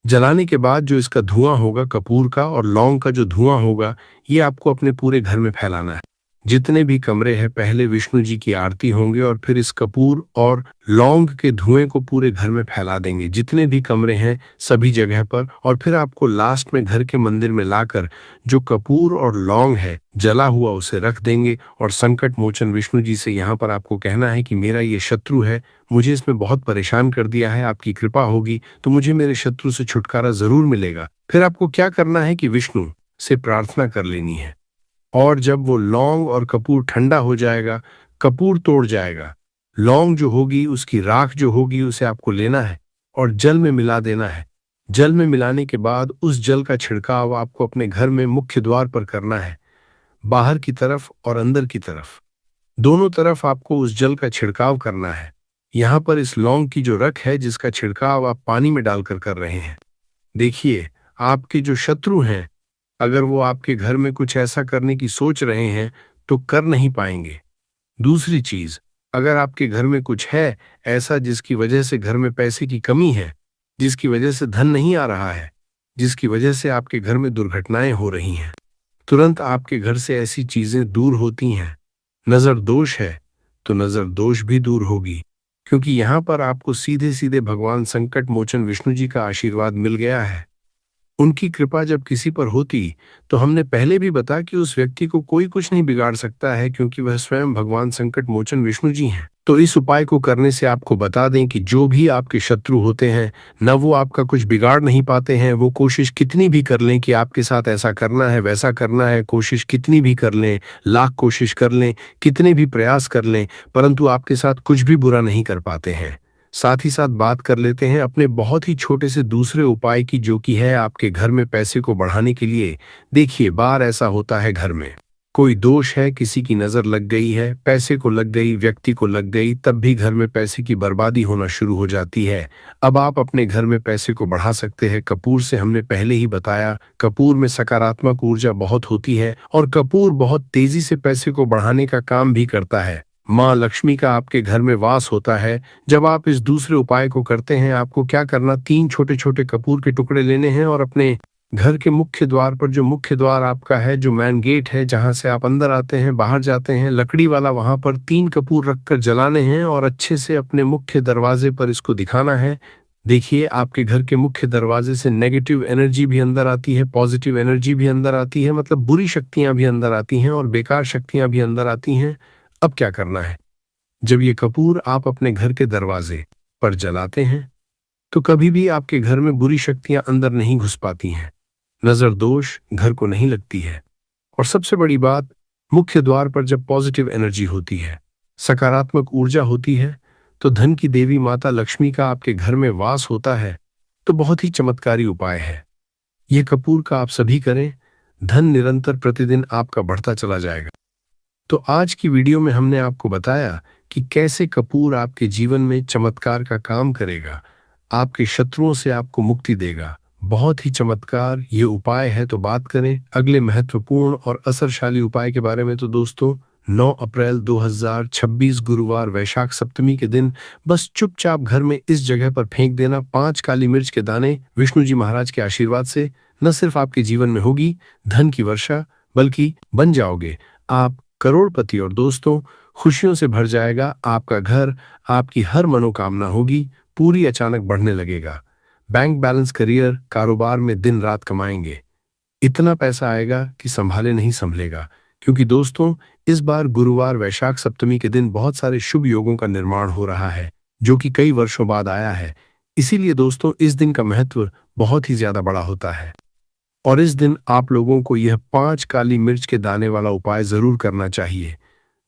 जलाने के बाद जो इसका धुआं होगा, कपूर का और लौंग का जो धुआं होगा, ये आपको अपने पूरे घर में फैलाना है। जितने भी कमरे हैं, पहले विष्णु जी की आरती होंगे और फिर इस कपूर और लौंग के धुएं को पूरे घर में फैला देंगे, जितने भी कमरे हैं सभी जगह पर। और फिर आपको लास्ट में घर के मंदिर में लाकर जो कपूर और लौंग है जला हुआ, उसे रख देंगे। और संकट मोचन विष्णु जी से यहाँ पर आपको कहना है कि मेरा ये शत्रु है, मुझे इसमें बहुत परेशान कर दिया है, आपकी कृपा होगी तो मुझे मेरे शत्रु से छुटकारा जरूर मिलेगा। फिर आपको क्या करना है कि विष्णु से प्रार्थना कर लेनी है। और जब वो लौंग और कपूर ठंडा हो जाएगा, कपूर तोड़ जाएगा, लौंग जो होगी, उसकी राख जो होगी, उसे आपको लेना है और जल में मिला देना है। जल में मिलाने के बाद उस जल का छिड़काव आपको अपने घर में मुख्य द्वार पर करना है, बाहर की तरफ और अंदर की तरफ, दोनों तरफ आपको उस जल का छिड़काव करना है। यहाँ पर इस लौंग की जो रख है, जिसका छिड़काव आप पानी में डालकर कर रहे हैं। देखिए, आपके जो शत्रु हैं, अगर वो आपके घर में कुछ ऐसा करने की सोच रहे हैं, तो कर नहीं पाएंगे। दूसरी चीज, अगर आपके घर में कुछ है ऐसा जिसकी वजह से घर में पैसे की कमी है, जिसकी वजह से धन नहीं आ रहा है, जिसकी वजह से आपके घर में दुर्घटनाएं हो रही हैं, तुरंत आपके घर से ऐसी चीजें दूर होती हैं। नजर दोष है तो नजर दोष भी दूर होगी, क्योंकि यहाँ पर आपको सीधे सीधे भगवान संकट मोचन विष्णु जी का आशीर्वाद मिल गया है। उनकी कृपा जब किसी पर होती तो हमने पहले भी बताया कि उस व्यक्ति को कोई कुछ नहीं बिगाड़ सकता है, क्योंकि वह स्वयं भगवान संकट मोचन विष्णु जी हैं। तो इस उपाय को करने से आपको बता दें कि जो भी आपके शत्रु होते हैं न, वो आपका कुछ बिगाड़ नहीं पाते हैं। वो कोशिश कितनी भी कर लें कि आपके साथ ऐसा करना है वैसा करना है, कोशिश कितनी भी कर लें, लाख कोशिश कर लें, कितने भी प्रयास कर लें, परंतु आपके साथ कुछ भी बुरा नहीं कर पाते हैं। साथ ही साथ बात कर लेते हैं अपने बहुत ही छोटे से दूसरे उपाय की, जो कि है आपके घर में पैसे को बढ़ाने के लिए। देखिए, बार ऐसा होता है घर में कोई दोष है, किसी की नजर लग गई है, पैसे को लग गई, व्यक्ति को लग गई, तब भी घर में पैसे की बर्बादी होना शुरू हो जाती है। अब आप अपने घर में पैसे को बढ़ा सकते हैं कपूर से। हमने पहले ही बताया, कपूर में सकारात्मक ऊर्जा बहुत होती है और कपूर बहुत तेजी से पैसे को बढ़ाने का काम भी करता है। माँ लक्ष्मी का आपके घर में वास होता है। जब आप इस दूसरे उपाय को करते हैं, आपको क्या करना, 3 छोटे छोटे कपूर के टुकड़े लेने हैं और अपने घर के मुख्य द्वार पर, जो मुख्य द्वार आपका है, जो मेन गेट है जहां से आप अंदर आते हैं बाहर जाते हैं, लकड़ी वाला, वहां पर 3 कपूर रखकर जलाने हैं और अच्छे से अपने मुख्य दरवाजे पर इसको दिखाना है। देखिए, आपके घर के मुख्य दरवाजे से नेगेटिव एनर्जी भी अंदर आती है, पॉजिटिव एनर्जी भी अंदर आती है, मतलब बुरी शक्तियां भी अंदर आती हैं और बेकार शक्तियां भी अंदर आती हैं। अब क्या करना है, जब ये कपूर आप अपने घर के दरवाजे पर जलाते हैं तो कभी भी आपके घर में बुरी शक्तियां अंदर नहीं घुस पाती हैं, नजर दोष घर को नहीं लगती है। और सबसे बड़ी बात, मुख्य द्वार पर जब पॉजिटिव एनर्जी होती है, सकारात्मक ऊर्जा होती है, तो धन की देवी माता लक्ष्मी का आपके घर में वास होता है। तो बहुत ही चमत्कारी उपाय है यह कपूर का, आप सभी करें, धन निरंतर प्रतिदिन आपका बढ़ता चला जाएगा। तो आज की वीडियो में हमने आपको बताया कि कैसे कपूर आपके जीवन में चमत्कार का काम करेगा, आपके शत्रुओं से आपको मुक्ति देगा। बहुत ही चमत्कार ये उपाय है। तो बात करें अगले महत्वपूर्ण और असरशाली उपाय के बारे में, तो दोस्तों 9 अप्रैल 2026 गुरुवार वैशाख सप्तमी के दिन बस चुपचाप घर में इस जगह पर फेंक देना 5 काली मिर्च के दाने। विष्णु जी महाराज के आशीर्वाद से न सिर्फ आपके जीवन में होगी धन की वर्षा, बल्कि बन जाओगे आप करोड़पति। और दोस्तों, खुशियों से भर जाएगा आपका घर, आपकी हर मनोकामना होगी पूरी, अचानक बढ़ने लगेगा। बैंक बैलेंस, करियर, कारोबार में दिन रात कमाएंगे, इतना पैसा आएगा कि संभाले नहीं संभलेगा। क्योंकि दोस्तों, इस बार गुरुवार वैशाख सप्तमी के दिन बहुत सारे शुभ योगों का निर्माण हो रहा है, जो कि कई वर्षों बाद आया है। इसीलिए दोस्तों, इस दिन का महत्व बहुत ही ज्यादा बड़ा होता है और इस दिन आप लोगों को यह 5 काली मिर्च के दाने वाला उपाय जरूर करना चाहिए,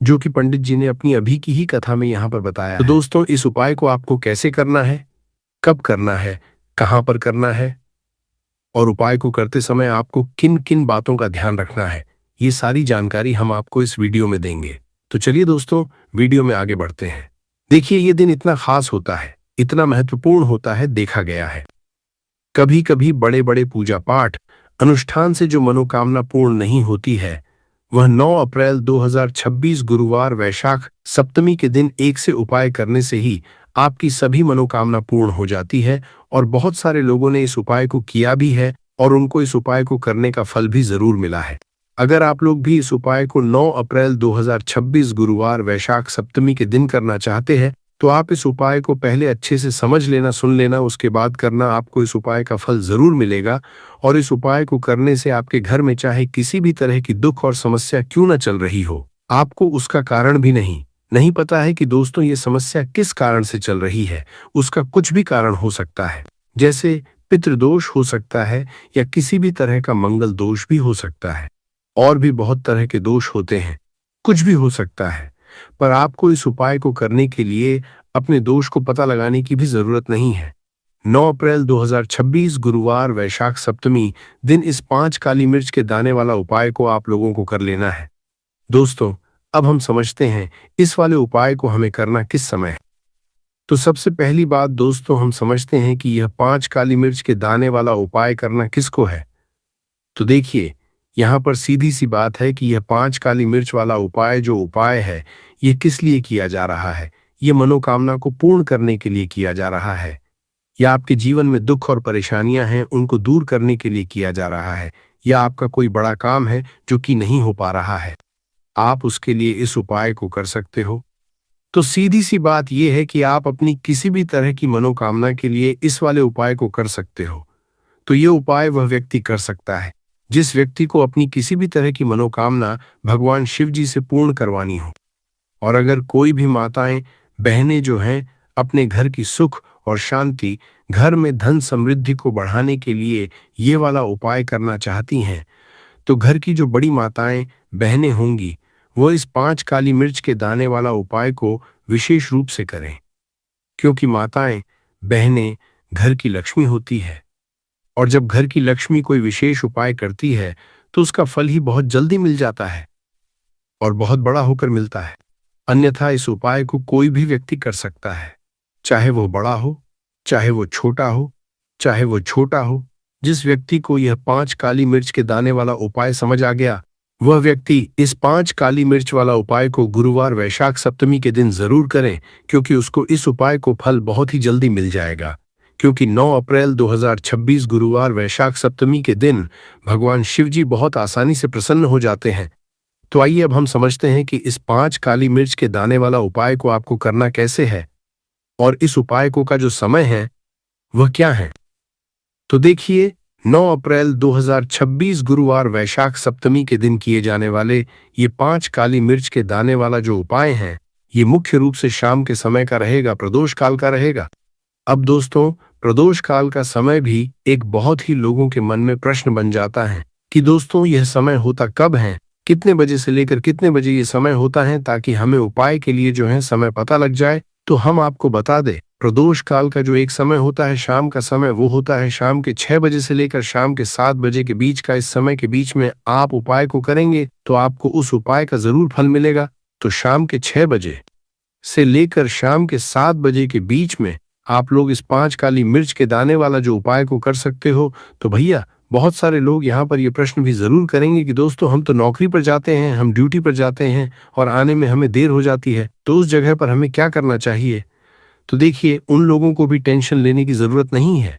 जो कि पंडित जी ने अपनी अभी की ही कथा में यहाँ पर बताया। तो दोस्तों, इस उपाय को आपको कैसे करना है, कब करना है, कहां पर करना है और उपाय को करते समय आपको किन किन बातों का ध्यान रखना है, ये सारी जानकारी हम आपको इस वीडियो में देंगे। तो चलिए दोस्तों, वीडियो में आगे बढ़ते हैं। देखिए, ये दिन इतना खास होता है, इतना महत्वपूर्ण होता है, देखा गया है कभी कभी बड़े बड़े पूजा पाठ अनुष्ठान से जो मनोकामना पूर्ण नहीं होती है, वह 9 अप्रैल 2026 गुरुवार वैशाख सप्तमी के दिन एक से उपाय करने से ही आपकी सभी मनोकामना पूर्ण हो जाती है। और बहुत सारे लोगों ने इस उपाय को किया भी है और उनको इस उपाय को करने का फल भी जरूर मिला है। अगर आप लोग भी इस उपाय को 9 अप्रैल 2026 गुरुवार वैशाख सप्तमी के दिन करना चाहते हैं, तो आप इस उपाय को पहले अच्छे से समझ लेना, सुन लेना, उसके बाद करना। आपको इस उपाय का फल जरूर मिलेगा और इस उपाय को करने से आपके घर में चाहे किसी भी तरह की दुख और समस्या क्यों न चल रही हो, आपको उसका कारण भी नहीं पता है कि दोस्तों ये समस्या किस कारण से चल रही है। उसका कुछ भी कारण हो सकता है, जैसे पितृदोष हो सकता है या किसी भी तरह का मंगल दोष भी हो सकता है, और भी बहुत तरह के दोष होते हैं, कुछ भी हो सकता है। पर आपको इस उपाय को करने के लिए अपने दोष को पता लगाने की भी जरूरत नहीं है। 9 अप्रैल 2026 गुरुवार वैशाख सप्तमी दिन इस 5 काली मिर्च के दाने वाला उपाय को आप लोगों को कर लेना है। दोस्तों, अब हम समझते हैं इस वाले उपाय को हमें करना किस समय है। तो सबसे पहली बात दोस्तों, हम समझते हैं कि यह 5 काली मिर्च के दाने वाला उपाय करना किसको है। तो देखिए, यहाँ पर सीधी सी बात है कि यह 5 काली मिर्च वाला उपाय जो उपाय है, यह किस लिए किया जा रहा है। यह मनोकामना को पूर्ण करने के लिए किया जा रहा है, या आपके जीवन में दुख और परेशानियां हैं उनको दूर करने के लिए किया जा रहा है, या आपका कोई बड़ा काम है जो कि नहीं हो पा रहा है, आप उसके लिए इस उपाय को कर सकते हो। तो सीधी सी बात यह है कि आप अपनी किसी भी तरह की मनोकामना के लिए इस वाले उपाय को कर सकते हो। तो ये उपाय वह व्यक्ति कर सकता है जिस व्यक्ति को अपनी किसी भी तरह की मनोकामना भगवान शिव जी से पूर्ण करवानी हो। और अगर कोई भी माताएं बहनें जो हैं अपने घर की सुख और शांति, घर में धन समृद्धि को बढ़ाने के लिए ये वाला उपाय करना चाहती हैं, तो घर की जो बड़ी माताएं बहनें होंगी वो इस 5 काली मिर्च के दाने वाला उपाय को विशेष रूप से करें, क्योंकि माताएं बहनें घर की लक्ष्मी होती है। और जब घर की लक्ष्मी कोई विशेष उपाय करती है तो उसका फल ही बहुत जल्दी मिल जाता है और बहुत बड़ा होकर मिलता है। अन्यथा इस उपाय को कोई भी व्यक्ति कर सकता है, चाहे वो बड़ा हो, चाहे वो छोटा हो, चाहे वो छोटा हो। जिस व्यक्ति को यह 5 काली मिर्च के दाने वाला उपाय समझ आ गया, वह व्यक्ति इस 5 काली मिर्च वाला उपाय को गुरुवार वैशाख सप्तमी के दिन जरूर करें, क्योंकि उसको इस उपाय को फल बहुत ही जल्दी मिल जाएगा। क्योंकि 9 अप्रैल 2026 गुरुवार वैशाख सप्तमी के दिन भगवान शिव जी बहुत आसानी से प्रसन्न हो जाते हैं। तो आइए अब हम समझते हैं कि इस 5 काली मिर्च के दाने वाला उपाय को आपको करना कैसे है और इस उपाय को का जो समय है वह क्या है। तो देखिए, 9 अप्रैल 2026 गुरुवार वैशाख सप्तमी के दिन किए जाने वाले ये 5 काली मिर्च के दाने वाला जो उपाय है, ये मुख्य रूप से शाम के समय का रहेगा, प्रदोष काल का रहेगा। अब दोस्तों, प्रदोष काल का समय भी एक बहुत ही लोगों के मन में प्रश्न बन जाता है कि दोस्तों यह समय होता कब है, कितने बजे से लेकर कितने बजे ये समय होता है, ताकि हमें उपाय के लिए जो है समय पता लग जाए। तो हम आपको बता दें, प्रदोष काल का जो एक समय होता है शाम का समय, वो होता है शाम के 6 बजे से लेकर शाम के 7 बजे के बीच का। इस समय के बीच में आप उपाय को करेंगे तो आपको उस उपाय का जरूर फल मिलेगा। तो शाम के 6 बजे से लेकर शाम के 7 बजे के बीच में आप लोग इस 5 काली मिर्च के दाने वाला जो उपाय को कर सकते हो। तो भैया, बहुत सारे लोग यहाँ पर ये प्रश्न भी जरूर करेंगे कि दोस्तों हम तो नौकरी पर जाते हैं, हम ड्यूटी पर जाते हैं और आने में हमें देर हो जाती है, तो उस जगह पर हमें क्या करना चाहिए। तो देखिए, उन लोगों को भी टेंशन लेने की जरूरत नहीं है।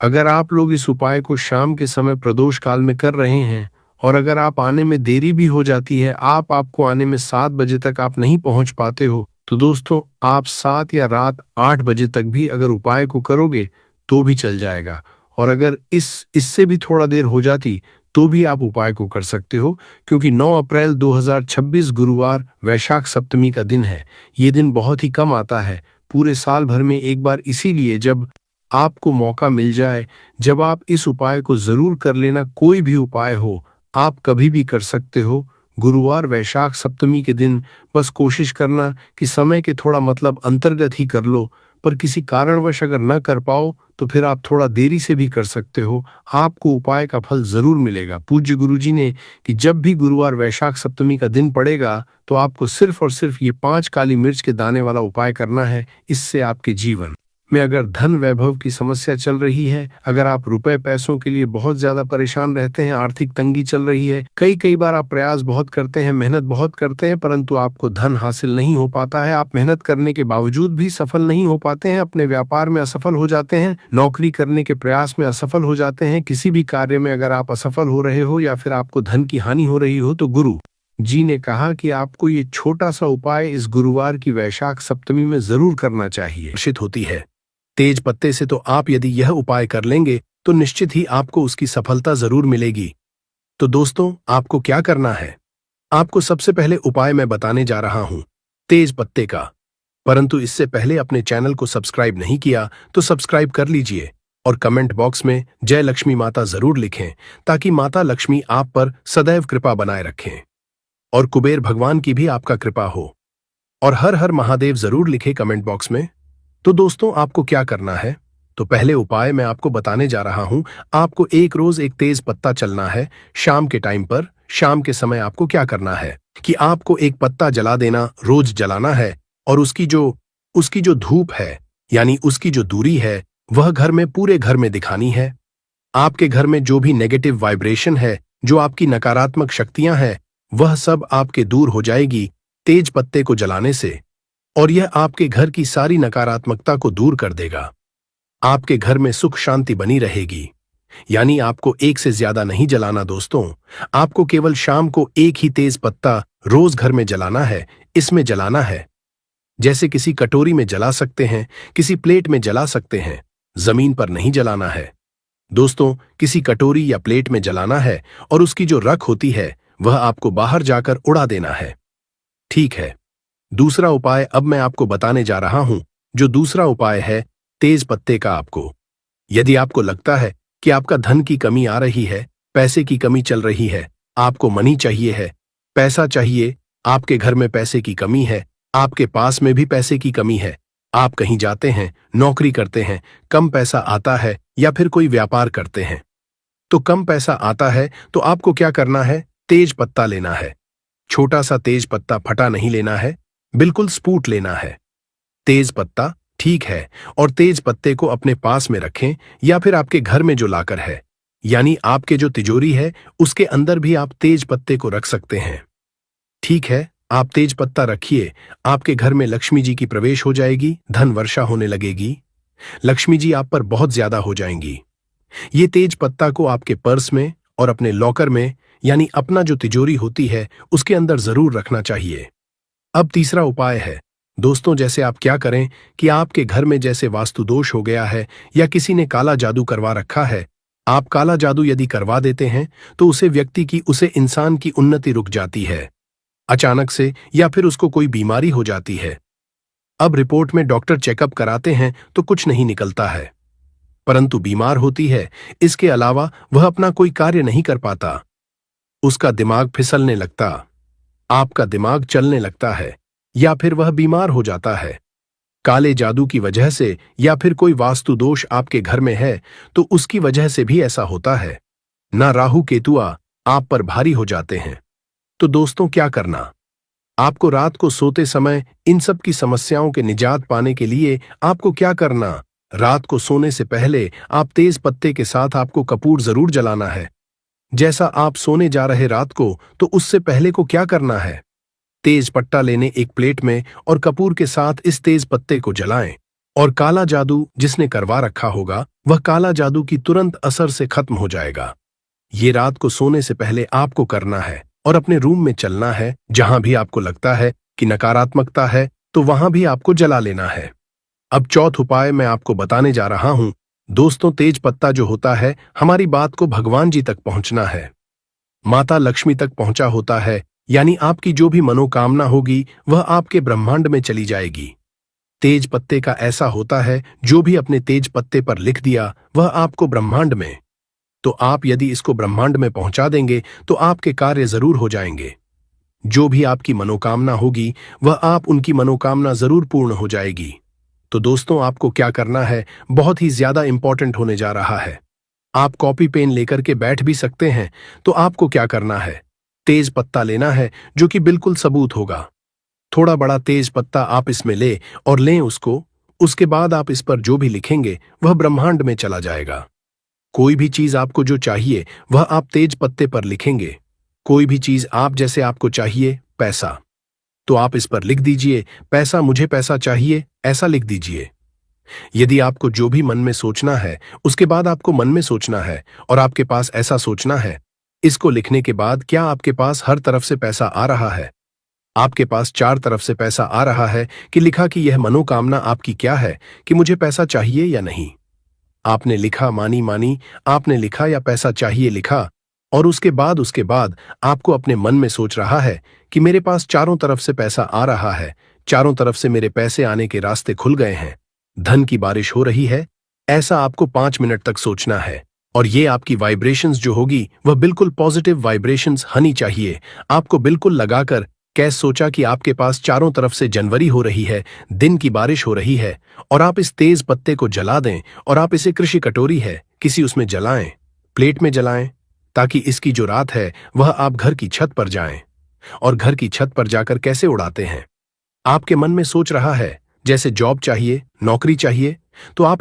अगर आप लोग इस उपाय को शाम के समय प्रदोष काल में कर रहे हैं और अगर आप आने में देरी भी हो जाती है, आपको आने में 7 बजे तक आप नहीं पहुंच पाते हो, तो दोस्तों आप 7 या रात 8 बजे तक भी अगर उपाय को करोगे तो भी चल जाएगा। और अगर इससे भी थोड़ा देर हो जाती तो भी आप उपाय को कर सकते हो, क्योंकि 9 अप्रैल 2026 गुरुवार वैशाख सप्तमी का दिन है। ये दिन बहुत ही कम आता है पूरे साल भर में एक बार, इसीलिए जब आपको मौका मिल जाए, जब आप इस उपाय को जरूर कर लेना। कोई भी उपाय हो आप कभी भी कर सकते हो गुरुवार वैशाख सप्तमी के दिन। बस कोशिश करना कि समय के थोड़ा मतलब अंतर्गत ही कर लो, पर किसी कारणवश अगर न कर पाओ तो फिर आप थोड़ा देरी से भी कर सकते हो, आपको उपाय का फल जरूर मिलेगा। पूज्य गुरुजी ने कि जब भी गुरुवार वैशाख सप्तमी का दिन पड़ेगा तो आपको सिर्फ और सिर्फ ये 5 काली मिर्च के दाने वाला उपाय करना है। इससे आपके जीवन में अगर धन वैभव की समस्या चल रही है, अगर आप रुपए पैसों के लिए बहुत ज्यादा परेशान रहते हैं, आर्थिक तंगी चल रही है, कई बार आप प्रयास बहुत करते हैं, मेहनत बहुत करते हैं, परंतु आपको धन हासिल नहीं हो पाता है, आप मेहनत करने के बावजूद भी सफल नहीं हो पाते हैं, अपने व्यापार में असफल हो जाते हैं, नौकरी करने के प्रयास में असफल हो जाते हैं, किसी भी कार्य में अगर आप असफल हो रहे हो या फिर आपको धन की हानि हो रही हो, तो गुरु जी ने कहा कि आपको ये छोटा सा उपाय इस गुरुवार की वैशाख सप्तमी में जरूर करना चाहिए। निश्चित होती है तेज पत्ते से, तो आप यदि यह उपाय कर लेंगे तो निश्चित ही आपको उसकी सफलता जरूर मिलेगी। तो दोस्तों, आपको क्या करना है, आपको सबसे पहले उपाय मैं बताने जा रहा हूं तेज पत्ते का। परंतु इससे पहले अपने चैनल को सब्सक्राइब नहीं किया तो सब्सक्राइब कर लीजिए और कमेंट बॉक्स में जय लक्ष्मी माता जरूर लिखें, ताकि माता लक्ष्मी आप पर सदैव कृपा बनाए रखें और कुबेर भगवान की भी आपका कृपा हो। और हर हर महादेव जरूर लिखे कमेंट बॉक्स में। तो दोस्तों, आपको क्या करना है, तो पहले उपाय मैं आपको बताने जा रहा हूं। आपको एक रोज एक तेज पत्ता चलना है शाम के टाइम पर। शाम के समय आपको क्या करना है कि आपको एक पत्ता जला देना, रोज जलाना है, और उसकी जो धूप है यानी उसकी जो दूरी है वह घर में, पूरे घर में दिखानी है। आपके घर में जो भी नेगेटिव वाइब्रेशन है, जो आपकी नकारात्मक शक्तियां हैं, वह सब आपके दूर हो जाएगी तेज पत्ते को जलाने से, और यह आपके घर की सारी नकारात्मकता को दूर कर देगा। आपके घर में सुख शांति बनी रहेगी। यानी आपको एक से ज्यादा नहीं जलाना दोस्तों, आपको केवल शाम को एक ही तेज पत्ता रोज घर में जलाना है, इसमें जलाना है। जैसे किसी कटोरी में जला सकते हैं, किसी प्लेट में जला सकते हैं, जमीन पर नहीं जलाना है। दोस्तों, किसी कटोरी या प्लेट में जलाना है और उसकी जो रख होती है वह आपको बाहर जाकर उड़ा देना है। ठीक है। दूसरा उपाय अब मैं आपको बताने जा रहा हूं। जो दूसरा उपाय है तेज पत्ते का। आपको यदि आपको लगता है कि आपका धन की कमी आ रही है, पैसे की कमी चल रही है, आपको मनी चाहिए है, पैसा चाहिए, आपके घर में पैसे की कमी है, आपके पास में भी पैसे की कमी है, आप कहीं जाते हैं, नौकरी करते हैं, कम पैसा आता है या फिर कोई व्यापार करते हैं तो कम पैसा आता है, तो आपको क्या करना है? तेज पत्ता लेना है। छोटा सा तेज पत्ता फटा नहीं लेना है, बिल्कुल स्पूट लेना है। तेज पत्ता ठीक है, और तेज पत्ते को अपने पास में रखें या फिर आपके घर में जो लाकर है, यानी आपके जो तिजोरी है उसके अंदर भी आप तेज पत्ते को रख सकते हैं। ठीक है, आप तेज पत्ता रखिए, आपके घर में लक्ष्मी जी की प्रवेश हो जाएगी, धन वर्षा होने लगेगी, लक्ष्मी जी आप पर बहुत ज्यादा हो जाएंगी। ये तेज पत्ता को आपके पर्स में और अपने लॉकर में, यानी अपना जो तिजोरी होती है उसके अंदर जरूर रखना चाहिए। अब तीसरा उपाय है दोस्तों, जैसे आप क्या करें कि आपके घर में जैसे वास्तु दोष हो गया है या किसी ने काला जादू करवा रखा है, आप काला जादू यदि करवा देते हैं तो उसे इंसान की उन्नति रुक जाती है अचानक से, या फिर उसको कोई बीमारी हो जाती है। अब रिपोर्ट में डॉक्टर चेकअप कराते हैं तो कुछ नहीं निकलता है, परंतु बीमार होती है। इसके अलावा वह अपना कोई कार्य नहीं कर पाता, उसका दिमाग फिसलने लगता, आपका दिमाग चलने लगता है, या फिर वह बीमार हो जाता है काले जादू की वजह से, या फिर कोई वास्तु दोष आपके घर में है तो उसकी वजह से भी ऐसा होता है। ना राहु केतुआ आप पर भारी हो जाते हैं। तो दोस्तों, क्या करना? आपको रात को सोते समय इन सब की समस्याओं के निजात पाने के लिए आपको क्या करना? रात को सोने से पहले आप तेज पत्ते के साथ आपको कपूर जरूर जलाना है। जैसा आप सोने जा रहे रात को, तो उससे पहले को क्या करना है? तेज पत्ता लेने एक प्लेट में और कपूर के साथ इस तेज पत्ते को जलाएं, और काला जादू जिसने करवा रखा होगा वह काला जादू की तुरंत असर से खत्म हो जाएगा। ये रात को सोने से पहले आपको करना है और अपने रूम में चलना है। जहां भी आपको लगता है कि नकारात्मकता है तो वहां भी आपको जला लेना है। अब चौथा उपाय मैं आपको बताने जा रहा हूं। दोस्तों, तेज पत्ता जो होता है, हमारी बात को भगवान जी तक पहुंचना है, माता लक्ष्मी तक पहुंचा होता है, यानी आपकी जो भी मनोकामना होगी वह आपके ब्रह्मांड में चली जाएगी। तेज पत्ते का ऐसा होता है, जो भी अपने तेज पत्ते पर लिख दिया वह आपको ब्रह्मांड में, तो आप यदि इसको ब्रह्मांड में पहुंचा देंगे तो आपके कार्य जरूर हो जाएंगे। जो भी आपकी मनोकामना होगी वह आप उनकी मनोकामना जरूर पूर्ण हो जाएगी। तो दोस्तों, आपको क्या करना है बहुत ही ज्यादा इंपॉर्टेंट होने जा रहा है। आप कॉपी पेन लेकर के बैठ भी सकते हैं। तो आपको क्या करना है? तेज पत्ता लेना है जो कि बिल्कुल सबूत होगा। थोड़ा बड़ा तेज पत्ता आप इसमें लें उसको। उसके बाद आप इस पर जो भी लिखेंगे वह ब्रह्मांड में चला जाएगा। कोई भी चीज आपको जो चाहिए वह आप तेज पत्ते पर लिखेंगे। कोई भी चीज आप जैसे आपको चाहिए, पैसा, तो आप इस पर लिख दीजिए पैसा, मुझे पैसा चाहिए, ऐसा लिख दीजिए। यदि आपको जो भी मन में सोचना है उसके बाद आपको मन में सोचना है और आपके पास ऐसा सोचना है। इसको लिखने के बाद क्या आपके पास हर तरफ से पैसा आ रहा है? आपके पास 4 तरफ से पैसा आ रहा है कि लिखा कि यह मनोकामना आपकी क्या है कि मुझे पैसा चाहिए या नहीं। आपने लिखा मानी, आपने लिखा या पैसा चाहिए लिखा, और उसके बाद आपको अपने मन में सोच रहा है कि मेरे पास चारों तरफ से पैसा आ रहा है, चारों तरफ से मेरे पैसे आने के रास्ते खुल गए हैं, धन की बारिश हो रही है। ऐसा आपको 5 मिनट तक सोचना है, और ये आपकी वाइब्रेशंस जो होगी वह बिल्कुल पॉजिटिव वाइब्रेशंस होनी चाहिए। आपको बिल्कुल लगाकर कैसे सोचा कि आपके पास चारों तरफ से जनवरी हो रही है, दिन की बारिश हो रही है, और आप इस तेज पत्ते को जला दें, और आप इसे कृषि कटोरी है किसी उसमें जलाएं, प्लेट में जलाएं, ताकि इसकी जो रात है वह आप घर की छत पर जाएं। और घर की छत पर जाकर कैसे उड़ाते हैं? आपके मन में सोच रहा है जैसे जॉब चाहिए, नौकरी चाहिए, तो आप